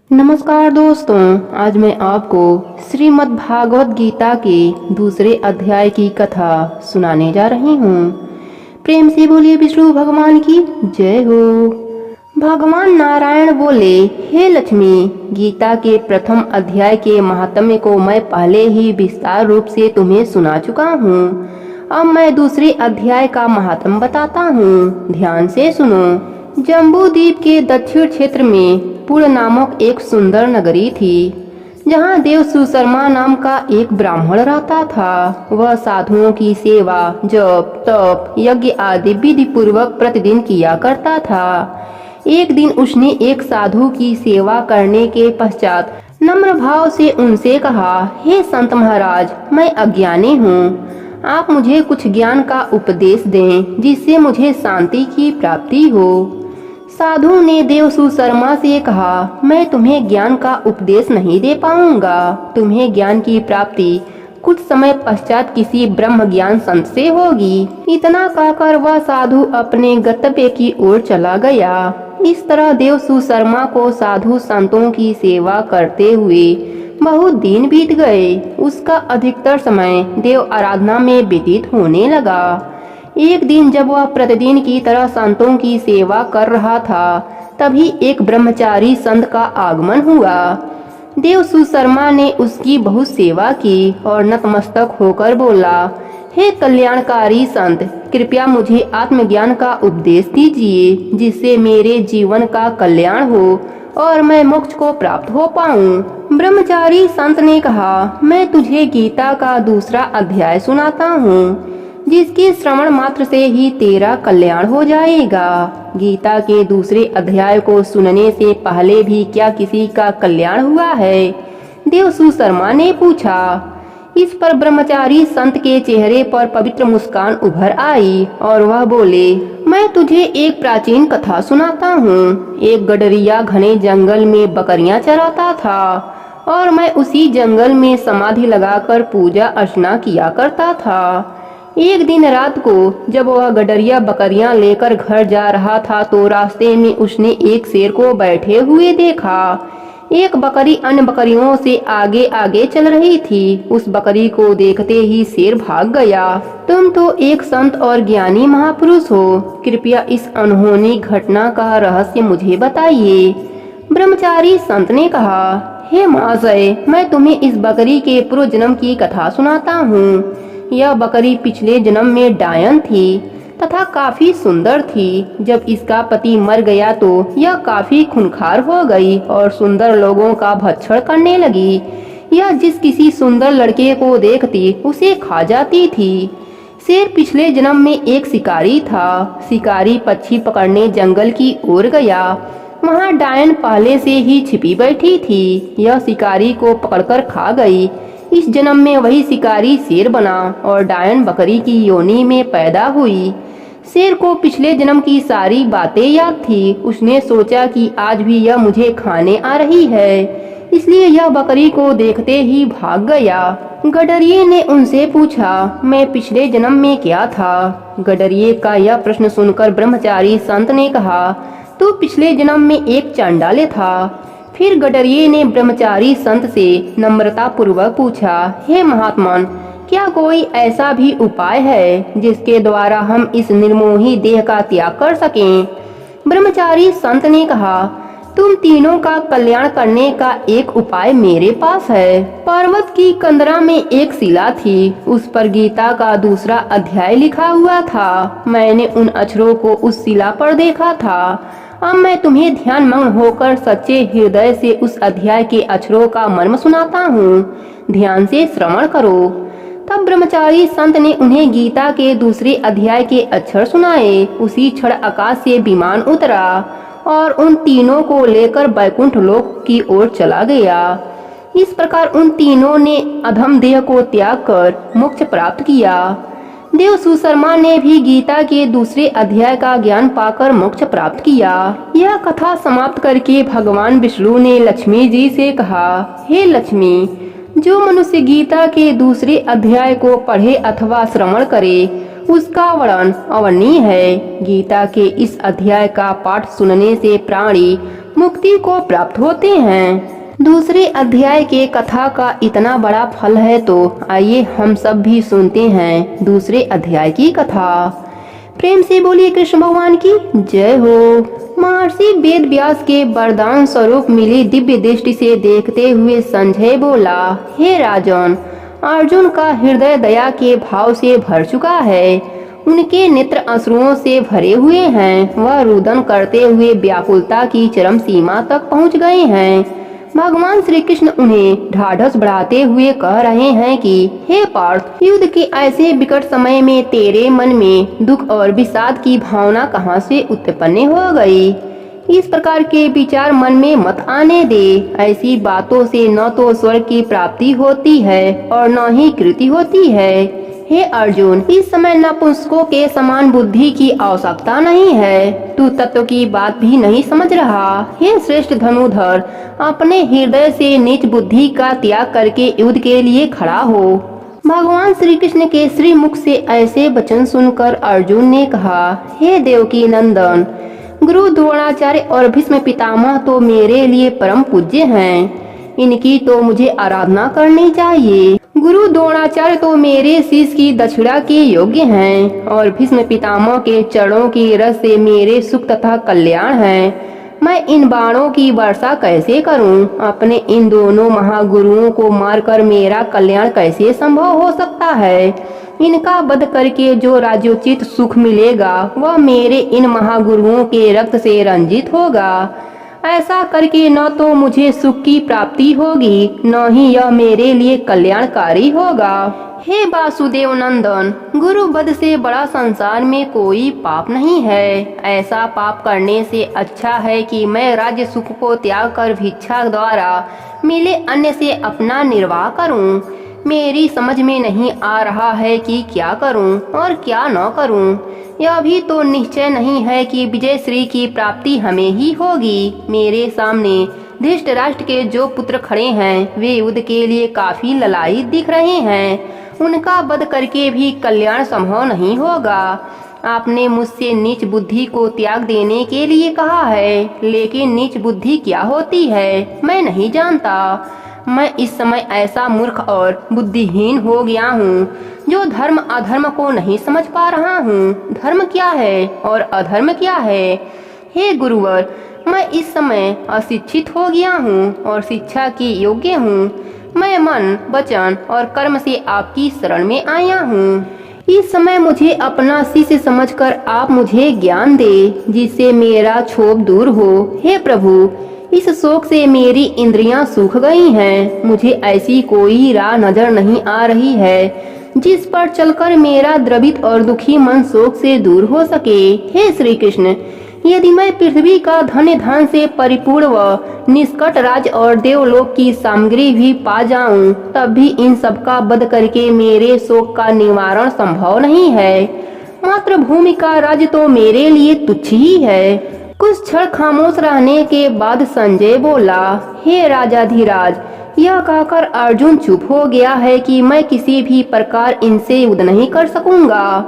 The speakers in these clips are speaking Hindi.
नमस्कार दोस्तों, आज मैं आपको श्रीमद् भागवत गीता के दूसरे अध्याय की कथा सुनाने जा रही हूँ। प्रेम से बोलिए विष्णु भगवान की जय हो। भगवान नारायण बोले, हे लक्ष्मी, गीता के प्रथम अध्याय के महात्म्य को मैं पहले ही विस्तार रूप से तुम्हें सुना चुका हूँ। अब मैं दूसरे अध्याय का महात्म्य बताता हूँ, ध्यान से सुनो। जम्बू द्वीप के दक्षिण क्षेत्र में पुर नामक एक सुंदर नगरी थी, जहाँ देव सुशर्मा नाम का एक ब्राह्मण रहता था। वह साधुओं की सेवा, जप, तप, यज्ञ आदि विधि पूर्वक प्रतिदिन किया करता था। एक दिन उसने एक साधु की सेवा करने के पश्चात नम्र भाव से उनसे कहा, हे संत महाराज, मैं अज्ञानी हूँ, आप मुझे कुछ ज्ञान का उपदेश दें जिससे मुझे शांति की प्राप्ति हो। साधु ने देव सुशर्मा से कहा, मैं तुम्हें ज्ञान का उपदेश नहीं दे पाऊंगा। तुम्हें ज्ञान की प्राप्ति कुछ समय पश्चात किसी ब्रह्म ज्ञान संत से होगी। इतना कहकर वह साधु अपने गंतव्य की ओर चला गया। इस तरह देव सुशर्मा को साधु संतों की सेवा करते हुए बहुत दिन बीत गए। उसका अधिकतर समय देव आराधना में व्यतीत होने लगा। एक दिन जब वह प्रतिदिन की तरह संतों की सेवा कर रहा था, तभी एक ब्रह्मचारी संत का आगमन हुआ। देव सुशर्मा ने उसकी बहुत सेवा की और नतमस्तक होकर बोला, हे कल्याणकारी संत, कृपया मुझे आत्मज्ञान का उपदेश दीजिए जिससे मेरे जीवन का कल्याण हो और मैं मोक्ष को प्राप्त हो पाऊं। ब्रह्मचारी संत ने कहा, मैं तुझे गीता का दूसरा अध्याय सुनाता हूँ, जिसके श्रवण मात्र से ही तेरा कल्याण हो जाएगा। गीता के दूसरे अध्याय को सुनने से पहले भी क्या किसी का कल्याण हुआ है? देव सुशर्मा ने पूछा। इस पर ब्रह्मचारी संत के चेहरे पर पवित्र मुस्कान उभर आई और वह बोले, मैं तुझे एक प्राचीन कथा सुनाता हूँ। एक गडरिया घने जंगल में बकरियां चराता था और मैं उसी जंगल में समाधि लगाकर पूजा अर्चना किया करता था। एक दिन रात को जब वह गडरिया बकरियां लेकर घर जा रहा था, तो रास्ते में उसने एक शेर को बैठे हुए देखा। एक बकरी अन्य बकरियों से आगे आगे चल रही थी। उस बकरी को देखते ही शेर भाग गया। तुम तो एक संत और ज्ञानी महापुरुष हो, कृपया इस अनहोनी घटना का रहस्य मुझे बताइए। ब्रह्मचारी संत ने कहा, हे महाशय, मैं तुम्हें इस बकरी के पूर्व जन्म की कथा सुनाता हूँ। यह बकरी पिछले जन्म में डायन थी तथा काफी सुंदर थी। जब इसका पति मर गया तो यह काफी खूंखार हो गई और सुंदर लोगों का भक्षण करने लगी। यह जिस किसी सुंदर लड़के को देखती उसे खा जाती थी। शेर पिछले जन्म में एक शिकारी था। शिकारी पक्षी पकड़ने जंगल की ओर गया। वहाँ डायन पहले से ही छिपी बैठी थी। यह शिकारी को पकड़कर खा गई। इस जन्म में वही शिकारी शेर बना और डायन बकरी की योनि में पैदा हुई। शेर को पिछले जन्म की सारी बातें याद थी। उसने सोचा कि आज भी यह मुझे खाने आ रही है, इसलिए यह बकरी को देखते ही भाग गया। गडरिये ने उनसे पूछा, मैं पिछले जन्म में क्या था? गडरिये का यह प्रश्न सुनकर ब्रह्मचारी संत ने कहा, तू पिछले जन्म में एक चांडाले था। फिर गडरिये ने ब्रह्मचारी संत से नम्रता पूर्वक पूछा, हे महात्मन, क्या कोई ऐसा भी उपाय है जिसके द्वारा हम इस निर्मोही देह का त्याग कर सकें? ब्रह्मचारी संत ने कहा, तुम तीनों का कल्याण करने का एक उपाय मेरे पास है। पर्वत की कंदरा में एक शिला थी, उस पर गीता का दूसरा अध्याय लिखा हुआ था। मैंने उन अक्षरों को उस शिला पर देखा था। अब मैं तुम्हें ध्यान मग्न होकर सच्चे हृदय से उस अध्याय के अक्षरों का मर्म सुनाता हूँ, ध्यान से श्रवण करो। तब ब्रह्मचारी संत ने उन्हें गीता के दूसरे अध्याय के अक्षर सुनाए। उसी क्षण आकाश से विमान उतरा और उन तीनों को लेकर बैकुंठ लोक की ओर चला गया। इस प्रकार उन तीनों ने अधम देह को त्याग कर मोक्ष प्राप्त किया। देव सुशर्मा ने भी गीता के दूसरे अध्याय का ज्ञान पाकर मोक्ष प्राप्त किया। यह कथा समाप्त करके भगवान विष्णु ने लक्ष्मी जी से कहा, हे लक्ष्मी, जो मनुष्य गीता के दूसरे अध्याय को पढ़े अथवा श्रवण करे, उसका वर्णन अवर्णनीय है। गीता के इस अध्याय का पाठ सुनने से प्राणी मुक्ति को प्राप्त होते हैं। दूसरे अध्याय के कथा का इतना बड़ा फल है तो आइए हम सब भी सुनते हैं दूसरे अध्याय की कथा। प्रेम से बोलिए कृष्ण भगवान की जय हो। महर्षि वेद व्यास के वरदान स्वरूप मिली दिव्य दृष्टि से देखते हुए संजय बोला, हे राजन, अर्जुन का हृदय दया के भाव से भर चुका है। उनके नेत्र अश्रुओं से भरे हुए हैं। वह रुदन करते हुए व्याकुलता की चरम सीमा तक पहुंच गए हैं। भगवान श्री कृष्ण उन्हें ढाढ़स बढ़ाते हुए कह रहे हैं कि हे पार्थ, युद्ध के ऐसे विकट समय में तेरे मन में दुख और विषाद की भावना कहां से उत्पन्न हो गई। इस प्रकार के विचार मन में मत आने दे। ऐसी बातों से न तो स्वर्ग की प्राप्ति होती है और न ही कृति होती है। हे अर्जुन, इस समय नपुंसकों के समान बुद्धि की आवश्यकता नहीं है। तू तत्व की बात भी नहीं समझ रहा। हे श्रेष्ठ धनुधर, अपने हृदय से नीच बुद्धि का त्याग करके युद्ध के लिए खड़ा हो। भगवान श्री कृष्ण के श्री मुख से ऐसे वचन सुनकर अर्जुन ने कहा, हे देवकी नंदन, गुरु द्रोणाचार्य और भीष्म पितामह तो मेरे लिए परम पूज्य हैं। इनकी तो मुझे आराधना करनी चाहिए। गुरु द्रोणाचार्य तो मेरे शीश की दक्षिणा के योग्य हैं और भीष्म पितामह के चरणों की रस से मेरे सुख तथा कल्याण है। मैं इन बाणों की वर्षा कैसे करूं? अपने इन दोनों महागुरुओं को मारकर मेरा कल्याण कैसे संभव हो सकता है? इनका वध करके जो राज्योचित सुख मिलेगा वह मेरे इन महागुरुओं के रक्त से रंजित होगा। ऐसा करके न तो मुझे सुख की प्राप्ति होगी न ही यह मेरे लिए कल्याणकारी होगा। हे वासुदेव नंदन, गुरु वध से बड़ा संसार में कोई पाप नहीं है। ऐसा पाप करने से अच्छा है कि मैं राज्य सुख को त्याग कर भिक्षा द्वारा मिले अन्न से अपना निर्वाह करूं। मेरी समझ में नहीं आ रहा है कि क्या करूं और क्या न करूं। यह भी तो निश्चय नहीं है कि विजय श्री की प्राप्ति हमें ही होगी। मेरे सामने धृतराष्ट्र के जो पुत्र खड़े हैं वे युद्ध के लिए काफी ललायित दिख रहे हैं। उनका वध करके भी कल्याण संभव नहीं होगा। आपने मुझसे नीच बुद्धि को त्याग देने के लिए कहा है, लेकिन नीच बुद्धि क्या होती है मैं नहीं जानता। मैं इस समय ऐसा मूर्ख और बुद्धिहीन हो गया हूँ जो धर्म अधर्म को नहीं समझ पा रहा हूँ। धर्म क्या है और अधर्म क्या है? हे गुरुवर, मैं इस समय अशिक्षित हो गया हूँ और शिक्षा की योग्य हूँ। मैं मन, वचन और कर्म से आपकी शरण में आया हूँ। इस समय मुझे अपना शिष्य समझकर आप मुझे ज्ञान दे जिससे मेरा क्षोभ दूर हो। हे प्रभु, इस शोक से मेरी इंद्रियां सूख गई हैं। मुझे ऐसी कोई राह नजर नहीं आ रही है जिस पर चलकर मेरा द्रवित और दुखी मन शोक से दूर हो सके। हे श्री कृष्ण, यदि मैं पृथ्वी का धन्य धन से परिपूर्ण व निष्कट राज और देवलोक की सामग्री भी पा जाऊं, तब भी इन सब का वध करके मेरे शोक का निवारण संभव नहीं है। मात्र भूमि का राज्य तो मेरे लिए तुच्छ ही है। कुछ क्षण खामोश रहने के बाद संजय बोला, हे राजाधिराज, यह कहकर अर्जुन चुप हो गया है कि मैं किसी भी प्रकार इनसे युद्ध नहीं कर सकूंगा।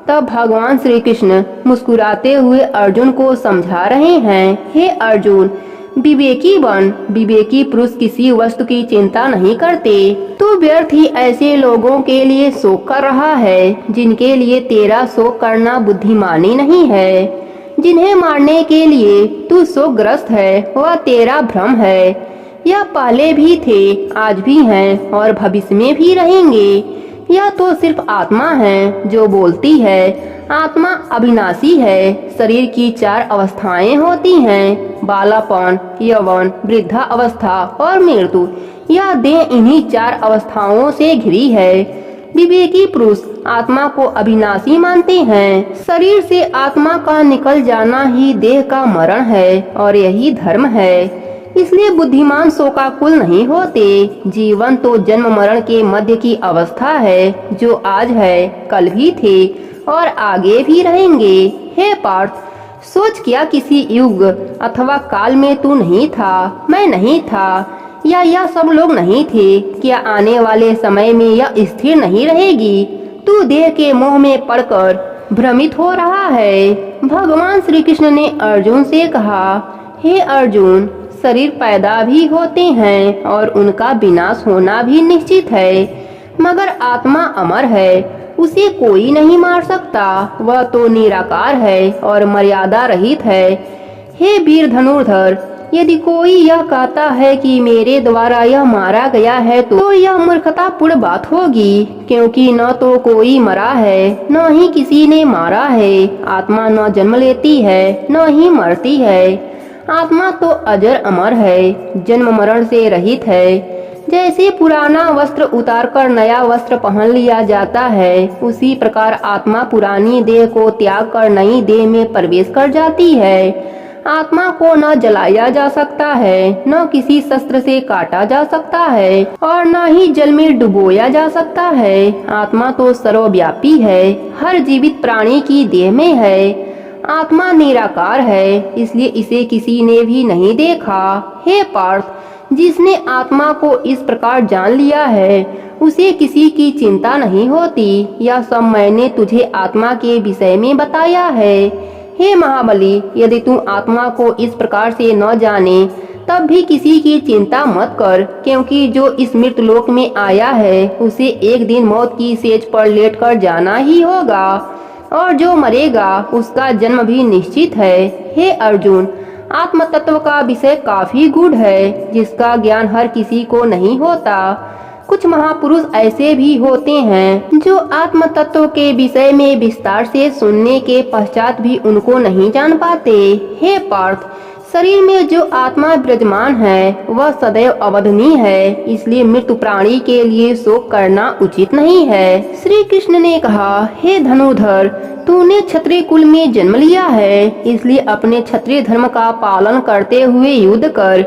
तब भगवान श्री कृष्ण मुस्कुराते हुए अर्जुन को समझा रहे हैं, हे अर्जुन, विवेकी बन। विवेकी पुरुष किसी वस्तु की चिंता नहीं करते। तू व्यर्थ ही ऐसे लोगों के लिए शोक कर रहा है जिनके लिए तेरा शोक करना बुद्धिमानी नहीं है। जिन्हें मारने के लिए तू शोकग्रस्त है वह तेरा भ्रम है। यह पहले भी थे, आज भी हैं और भविष्य में भी रहेंगे। यह तो सिर्फ आत्मा है जो बोलती है। आत्मा अविनाशी है। शरीर की 4 अवस्थाएं होती हैं, बालापन, यौवन, वृद्धा अवस्था और मृत्यु। यह देह इन्हीं 4 अवस्थाओं से घिरी है। विवेकी पुरुष आत्मा को अविनाशी मानते हैं। शरीर से आत्मा का निकल जाना ही देह का मरण है और यही धर्म है। इसलिए बुद्धिमान शोकाकुल नहीं होते। जीवन तो जन्म मरण के मध्य की अवस्था है, जो आज है, कल भी थे और आगे भी रहेंगे। हे पार्थ, सोच, क्या किसी युग अथवा काल में तू नहीं था, मैं नहीं था, या यह सब लोग नहीं थे? क्या आने वाले समय में यह स्थिर नहीं रहेगी? तू देह के मोह में पड़कर भ्रमित हो रहा है। भगवान श्री कृष्ण ने अर्जुन से कहा, हे अर्जुन, शरीर पैदा भी होते हैं और उनका विनाश होना भी निश्चित है, मगर आत्मा अमर है, उसे कोई नहीं मार सकता। वह तो निराकार है और मर्यादा रहित है। हे वीर धनुर्धर, यदि कोई यह कहता है कि मेरे द्वारा यह मारा गया है तो यह मूर्खतापूर्ण बात होगी, क्योंकि न तो कोई मरा है न ही किसी ने मारा है। आत्मा न जन्म लेती है न ही मरती है। आत्मा तो अजर अमर है, जन्म मरण से रहित है। जैसे पुराना वस्त्र उतारकर नया वस्त्र पहन लिया जाता है, उसी प्रकार आत्मा पुरानी देह को त्याग कर नई देह में प्रवेश कर जाती है। आत्मा को न जलाया जा सकता है, न किसी शस्त्र से काटा जा सकता है और न ही जल में डुबोया जा सकता है। आत्मा तो सर्वव्यापी है, हर जीवित प्राणी की देह में है। आत्मा निराकार है, इसलिए इसे किसी ने भी नहीं देखा। हे पार्थ, जिसने आत्मा को इस प्रकार जान लिया है, उसे किसी की चिंता नहीं होती। यह सब मैंने तुझे आत्मा के विषय में बताया है। हे महाबली, यदि तू आत्मा को इस प्रकार से न जाने तब भी किसी की चिंता मत कर, क्योंकि जो इस मृतलोक में आया है उसे एक दिन मौत की सेज पर लेटकर जाना ही होगा, और जो मरेगा उसका जन्म भी निश्चित है। हे अर्जुन, आत्म तत्व का विषय काफी गूढ़ है, जिसका ज्ञान हर किसी को नहीं होता। कुछ महापुरुष ऐसे भी होते हैं जो आत्म तत्व के विषय में विस्तार से सुनने के पश्चात भी उनको नहीं जान पाते। हे पार्थ, शरीर में जो आत्मा विराजमान है वह सदैव अवधनीय है, इसलिए मृत्यु प्राणी के लिए शोक करना उचित नहीं है। श्री कृष्ण ने कहा, हे धनुर्धर, तूने क्षत्रिय कुल में जन्म लिया है, इसलिए अपने क्षत्रिय धर्म का पालन करते हुए युद्ध कर।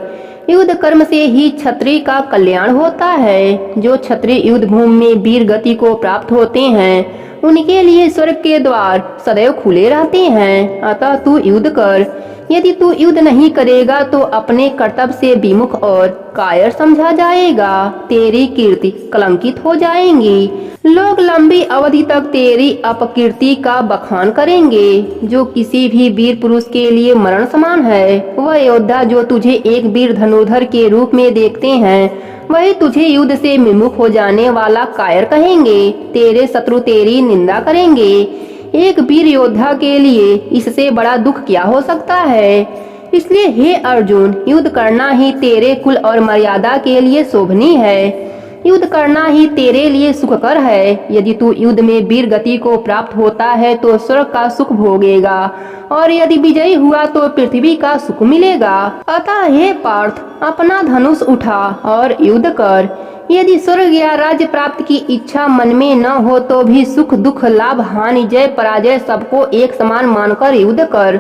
युद्ध कर्म से ही क्षत्रिय का कल्याण होता है। जो क्षत्रिय युद्ध भूमि में वीर गति को प्राप्त होते हैं, उनके लिए स्वर्ग के द्वार सदैव खुले रहते हैं। अतः तू युद्ध कर। यदि तू युद्ध नहीं करेगा तो अपने कर्तव्य से विमुख और कायर समझा जाएगा। तेरी कीर्ति कलंकित हो जाएंगी। लोग लंबी अवधि तक तेरी अपकीर्ति का बखान करेंगे। जो किसी भी वीर पुरुष के लिए मरण समान है, वह योद्धा जो तुझे एक वीर धनुर्धर के रूप में देखते हैं, वही तुझे युद्ध से विमुख हो जाने वाला कायर कहेंगे। तेरे शत्रु तेरी निंदा करेंगे। एक वीर योद्धा के लिए इससे बड़ा दुख क्या हो सकता है। इसलिए हे अर्जुन, युद्ध करना ही तेरे कुल और मर्यादा के लिए शोभनीय है। युद्ध करना ही तेरे लिए सुखकर है। यदि तू युद्ध में वीर गति को प्राप्त होता है तो स्वर्ग का सुख भोगेगा, और यदि विजयी हुआ तो पृथ्वी का सुख मिलेगा। अतः हे पार्थ, अपना धनुष उठा और युद्ध कर। यदि स्वर्ग या राज्य प्राप्त की इच्छा मन में न हो तो भी सुख दुख लाभ हानि जय पराजय सबको एक समान मानकर युद्ध कर।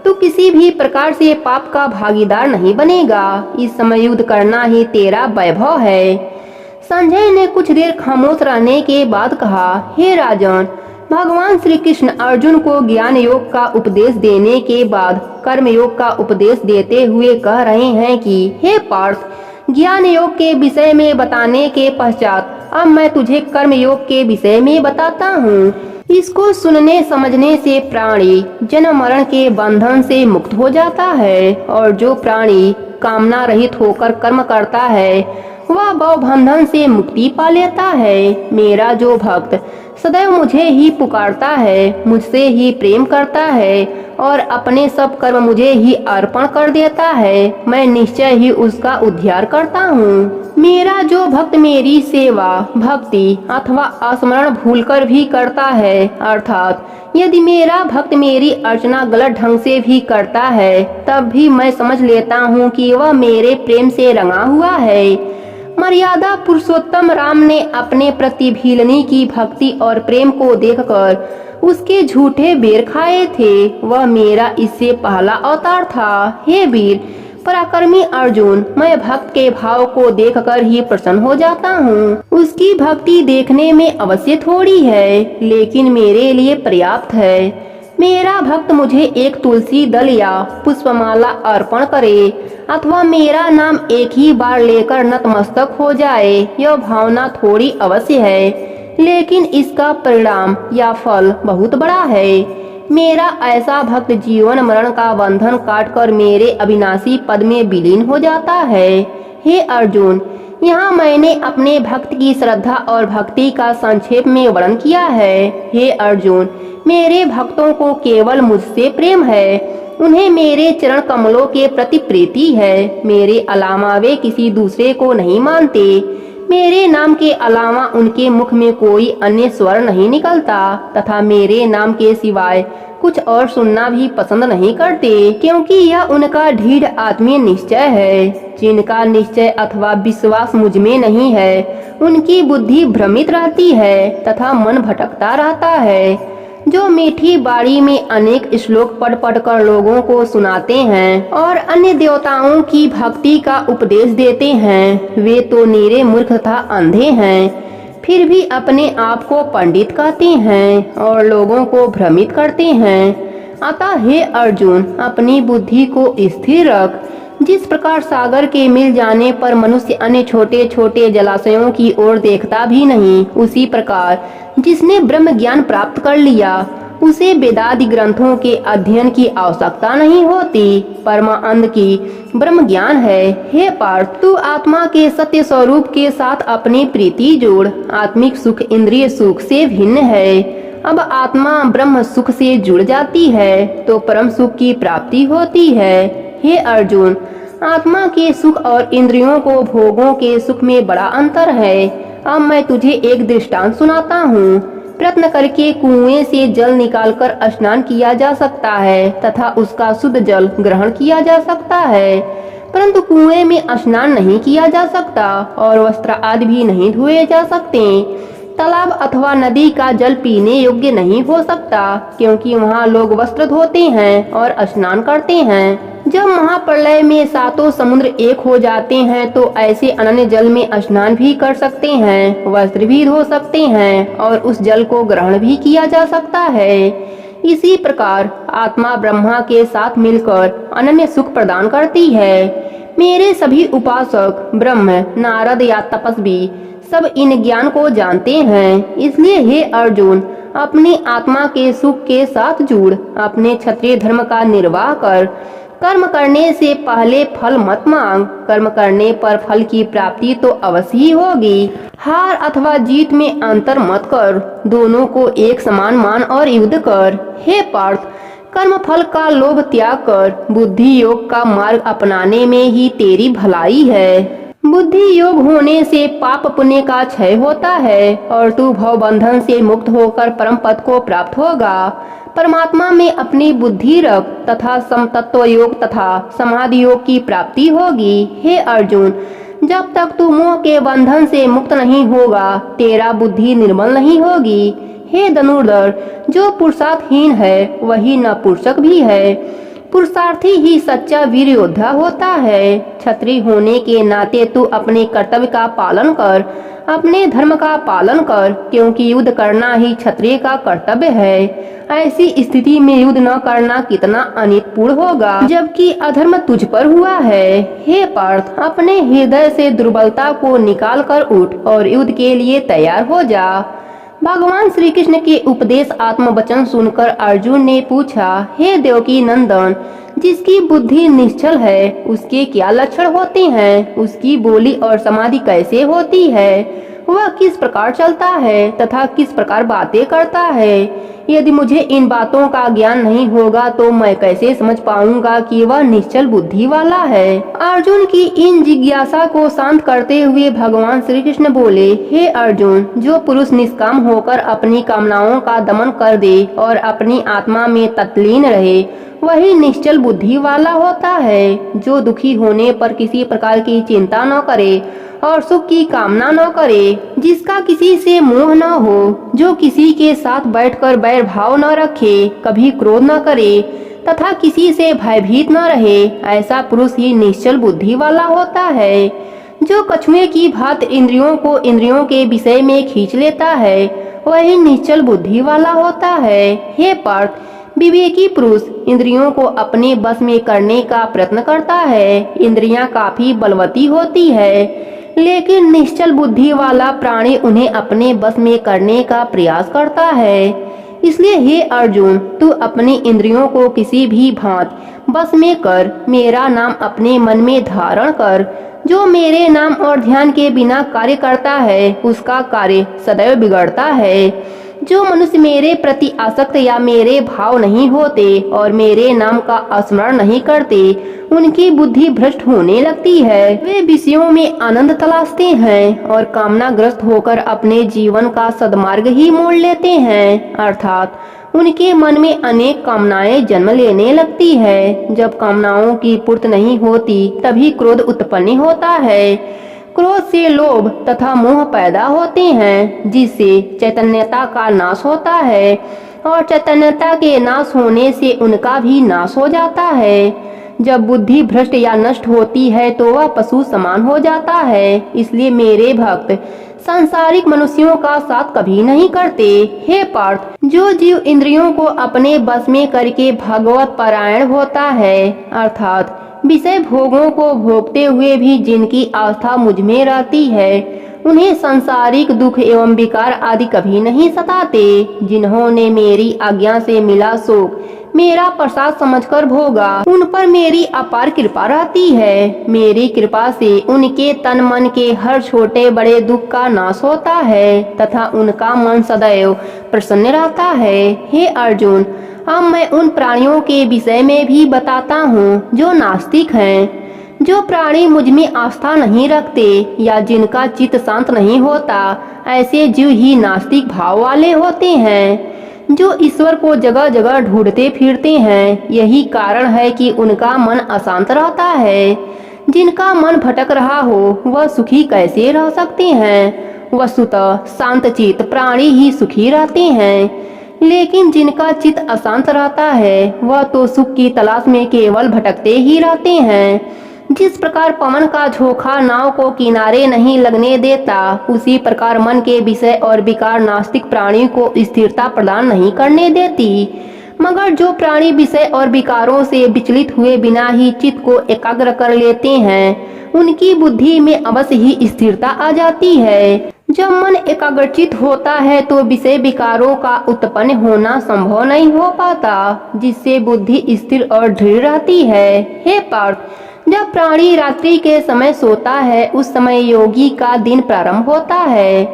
तू किसी भी प्रकार से पाप का भागीदार नहीं बनेगा। इस समय युद्ध करना ही तेरा वैभव है। संजय ने कुछ देर खामोश रहने के बाद कहा, हे राजन, भगवान श्री कृष्ण अर्जुन को ज्ञान योग का उपदेश देने के बाद कर्म योग का उपदेश देते हुए कह रहे हैं कि हे पार्थ, ज्ञान योग के विषय में बताने के पश्चात अब मैं तुझे कर्म योग के विषय में बताता हूँ। इसको सुनने समझने से प्राणी जन्म मरण के बंधन से मुक्त हो जाता है, और जो प्राणी कामना रहित होकर कर्म करता है वह भव बंधन से मुक्ति पा लेता है। मेरा जो भक्त सदैव मुझे ही पुकारता है, मुझसे ही प्रेम करता है और अपने सब कर्म मुझे ही अर्पण कर देता है, मैं निश्चय ही उसका उद्धार करता हूँ। मेरा जो भक्त मेरी सेवा भक्ति अथवा स्मरण भूलकर भी करता है, अर्थात यदि मेरा भक्त मेरी अर्चना गलत ढंग से भी करता है, तब भी मैं समझ लेता हूँ कि वह मेरे प्रेम से रंगा हुआ है। मर्यादा पुरुषोत्तम राम ने अपने प्रति भीलनी की भक्ति और प्रेम को देखकर उसके झूठे बेर खाए थे। वह मेरा इससे पहला अवतार था। हे वीर पराक्रमी अर्जुन, मैं भक्त के भाव को देखकर ही प्रसन्न हो जाता हूँ। उसकी भक्ति देखने में अवश्य थोड़ी है, लेकिन मेरे लिए पर्याप्त है। मेरा भक्त मुझे एक तुलसी दल या पुष्पमाला अर्पण करे अथवा मेरा नाम एक ही बार लेकर नतमस्तक हो जाए, यह भावना थोड़ी अवश्य है, लेकिन इसका परिणाम या फल बहुत बड़ा है। मेरा ऐसा भक्त जीवन मरण का बंधन काटकर मेरे अविनाशी पद में विलीन हो जाता है। हे अर्जुन, यहाँ मैंने अपने भक्त की श्रद्धा और भक्ति का संक्षेप में वर्णन किया है। हे अर्जुन, मेरे भक्तों को केवल मुझसे प्रेम है, उन्हें मेरे चरण कमलों के प्रति प्रीति है। मेरे अलावा वे किसी दूसरे को नहीं मानते। मेरे नाम के अलावा उनके मुख में कोई अन्य स्वर नहीं निकलता तथा मेरे नाम के सिवाय कुछ और सुनना भी पसंद नहीं करते, क्योंकि यह उनका ढीठ आत्मीय निश्चय है। जिनका निश्चय अथवा विश्वास मुझ में नहीं है, उनकी बुद्धि भ्रमित रहती है तथा मन भटकता रहता है। जो मीठी बाड़ी में अनेक श्लोक पढ़ पढ़ कर लोगों को सुनाते हैं और अन्य देवताओं की भक्ति का उपदेश देते हैं, वे तो नीरे मूर्ख तथा अंधे हैं, फिर भी अपने आप को पंडित कहते हैं और लोगों को भ्रमित करते हैं। अतः हे अर्जुन, अपनी बुद्धि को स्थिर रख। जिस प्रकार सागर के मिल जाने पर मनुष्य अन्य छोटे छोटे जलाशयों की ओर देखता भी नहीं, उसी प्रकार जिसने ब्रह्म ज्ञान प्राप्त कर लिया उसे वेदादि ग्रंथों के अध्ययन की आवश्यकता नहीं होती। परमानंद की ब्रह्म ज्ञान है। हे पार्थ, तू आत्मा के सत्य स्वरूप के साथ अपनी प्रीति जोड़। आत्मिक सुख इंद्रिय सुख से भिन्न है। अब आत्मा ब्रह्म सुख से जुड़ जाती है तो परम सुख की प्राप्ति होती है। हे अर्जुन, आत्मा के सुख और इंद्रियों को भोगों के सुख में बड़ा अंतर है। अब मैं तुझे एक दृष्टांत सुनाता हूँ। प्रयत्न करके कुएं से जल निकालकर स्नान किया जा सकता है तथा उसका शुद्ध जल ग्रहण किया जा सकता है, परंतु कुएं में स्नान नहीं किया जा सकता और वस्त्र आदि भी नहीं धोए जा सकते। तालाब अथवा नदी का जल पीने योग्य नहीं हो सकता, क्योंकि वहाँ लोग वस्त्र धोते हैं और स्नान करते हैं। जब महाप्रलय में सातों समुद्र एक हो जाते हैं तो ऐसे अनन्य जल में स्नान भी कर सकते हैं, वस्त्र भी धो सकते हैं और उस जल को ग्रहण भी किया जा सकता है। इसी प्रकार आत्मा ब्रह्मा के साथ मिलकर अनन्य सुख प्रदान करती है। मेरे सभी उपासक ब्रह्म, नारद या तपस्वी सब इन ज्ञान को जानते हैं। इसलिए हे अर्जुन, अपनी आत्मा के सुख के साथ जुड़। अपने क्षत्रिय धर्म का निर्वाह कर। कर्म करने से पहले फल मत मांग। कर्म करने पर फल की प्राप्ति तो अवश्य ही होगी। हार अथवा जीत में अंतर मत कर, दोनों को एक समान मान और युद्ध कर। हे पार्थ, कर्म फल का लोभ त्याग कर। बुद्धि योग का मार्ग अपनाने में ही तेरी भलाई है। बुद्धि योग होने से पाप पुण्य का क्षय होता है और तू भव बंधन से मुक्त होकर परम पद को प्राप्त होगा। परमात्मा में अपनी बुद्धि रख तथा समतत्व योग तथा समाधि योग की प्राप्ति होगी। हे अर्जुन, जब तक तू मोह के बंधन से मुक्त नहीं होगा, तेरा बुद्धि निर्मल नहीं होगी। हे धनुर्धर, जो पुरुषार्थहीन है वही नपुंसक भी है। पुरुषार्थी ही सच्चा वीर योद्धा होता है। क्षत्रिय होने के नाते तू अपने कर्तव्य का पालन कर, अपने धर्म का पालन कर, क्योंकि युद्ध करना ही क्षत्रिय का कर्तव्य है। ऐसी स्थिति में युद्ध न करना कितना अनितपूर्ण होगा, जबकि अधर्म तुझ पर हुआ है। हे पार्थ, अपने हृदय से दुर्बलता को निकाल कर उठ और युद्ध के लिए तैयार हो जा। भगवान श्री कृष्ण के उपदेश आत्मवचन सुनकर अर्जुन ने पूछा, हे देवकी नंदन, जिसकी बुद्धि निश्चल है उसके क्या लक्षण होते हैं? उसकी बोली और समाधि कैसे होती है? वह किस प्रकार चलता है तथा किस प्रकार बातें करता है? यदि मुझे इन बातों का ज्ञान नहीं होगा तो मैं कैसे समझ पाऊंगा कि वह निश्चल बुद्धि वाला है? अर्जुन की इन जिज्ञासा को शांत करते हुए भगवान श्री कृष्ण बोले, हे अर्जुन, जो पुरुष निष्काम होकर अपनी कामनाओं का दमन कर दे और अपनी आत्मा में तत्लीन रहे, वही निश्चल बुद्धि वाला होता है। जो दुखी होने पर किसी प्रकार की चिंता न करे और सुख की कामना न करे, जिसका किसी से मोह न हो, जो किसी के साथ बैठकर बैर भाव न रखे, कभी क्रोध न करे तथा किसी से भयभीत न रहे, ऐसा पुरुष ही निश्चल बुद्धि वाला होता है। जो कछुए की भांति इंद्रियों को इंद्रियों के विषय में खींच लेता है, वही निश्चल बुद्धि वाला होता है। हे पार्थ, विवेकी पुरुष इंद्रियों को अपने बस में करने का प्रयत्न करता है। इंद्रियां काफी बलवती होती है, लेकिन निश्चल बुद्धि वाला प्राणी उन्हें अपने बस में करने का प्रयास करता है। इसलिए हे अर्जुन, तू अपनी इंद्रियों को किसी भी भांति बस में कर, मेरा नाम अपने मन में धारण कर। जो मेरे नाम और ध्यान के बिना कार्य करता है उसका कार्य सदैव बिगड़ता है। जो मनुष्य मेरे प्रति आसक्त या मेरे भाव नहीं होते और मेरे नाम का स्मरण नहीं करते, उनकी बुद्धि भ्रष्ट होने लगती है। वे विषयों में आनंद तलाशते हैं और कामनाग्रस्त होकर अपने जीवन का सद्मार्ग ही मोड़ लेते हैं, अर्थात उनके मन में अनेक कामनाएं जन्म लेने लगती है। जब कामनाओं की पूर्ति नहीं होती तभी क्रोध उत्पन्न होता है। क्रोध से लोभ तथा मोह पैदा होते हैं, जिससे चैतन्यता का नाश होता है और चैतन्यता के नाश होने से उनका भी नाश हो जाता है। जब बुद्धि भ्रष्ट या नष्ट होती है तो वह पशु समान हो जाता है। इसलिए मेरे भक्त सांसारिक मनुष्यों का साथ कभी नहीं करते। हे पार्थ, जो जीव इंद्रियों को अपने बस में करके भगवत परायण होता है, अर्थात विषय भोगों को भोगते हुए भी जिनकी आस्था मुझ में रहती है, उन्हें सांसारिक दुख एवं विकार आदि कभी नहीं सताते। जिन्होंने मेरी आज्ञा से मिला सुख मेरा प्रसाद समझकर भोगा, उन पर मेरी अपार कृपा रहती है। मेरी कृपा से उनके तन मन के हर छोटे बड़े दुख का नाश होता है तथा उनका मन सदैव प्रसन्न रहता है। हे अर्जुन, अब मैं उन प्राणियों के विषय में भी बताता हूँ जो नास्तिक हैं। जो प्राणी मुझ में आस्था नहीं रखते या जिनका चित्त शांत नहीं होता, ऐसे जीव ही नास्तिक भाव वाले होते हैं। जो ईश्वर को जगह जगह ढूंढते फिरते हैं, यही कारण है कि उनका मन अशांत रहता है। जिनका मन भटक रहा हो वह सुखी कैसे रह सकते हैं? वस्तुतः शांतचित्त प्राणी ही सुखी रहते हैं, लेकिन जिनका चित्त अशांत रहता है वह तो सुख की तलाश में केवल भटकते ही रहते हैं। जिस प्रकार पवन का झोंका नाव को किनारे नहीं लगने देता, उसी प्रकार मन के विषय और विकार नास्तिक प्राणी को स्थिरता प्रदान नहीं करने देती। मगर जो प्राणी विषय और विकारों से विचलित हुए बिना ही चित्त को एकाग्र कर लेते हैं, उनकी बुद्धि में अवश्य ही स्थिरता आ जाती है। जब मन एकाग्रचित होता है तो विषय विकारों का उत्पन्न होना संभव नहीं हो पाता, जिससे बुद्धि स्थिर और दृढ़ रहती है। हे पार्थ, जब प्राणी रात्रि के समय सोता है उस समय योगी का दिन प्रारंभ होता है।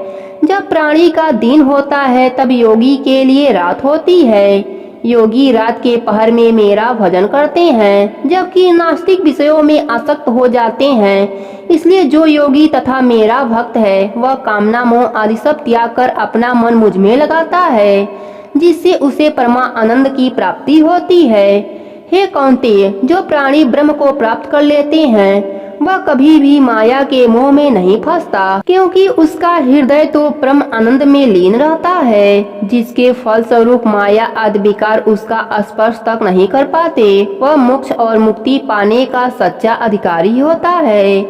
जब प्राणी का दिन होता है तब योगी के लिए रात होती है। योगी रात के पहर में मेरा भजन करते हैं, जबकि नास्तिक विषयों में आसक्त हो जाते हैं। इसलिए जो योगी तथा मेरा भक्त है वह कामना मोह आदि सब त्याग कर अपना मन मुझ में लगाता है, जिससे उसे परमा आनंद की प्राप्ति होती है। हे कौन्तेय, जो प्राणी ब्रह्म को प्राप्त कर लेते हैं वह कभी भी माया के मोह में नहीं फंसता, क्योंकि उसका हृदय तो परम आनंद में लीन रहता है, जिसके फल स्वरूप माया आदि विकार उसका स्पर्श तक नहीं कर पाते। वह मोक्ष और मुक्ति पाने का सच्चा अधिकारी होता है।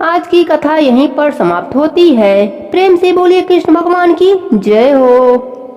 आज की कथा यहीं पर समाप्त होती है। प्रेम से बोलिए कृष्ण भगवान की जय हो।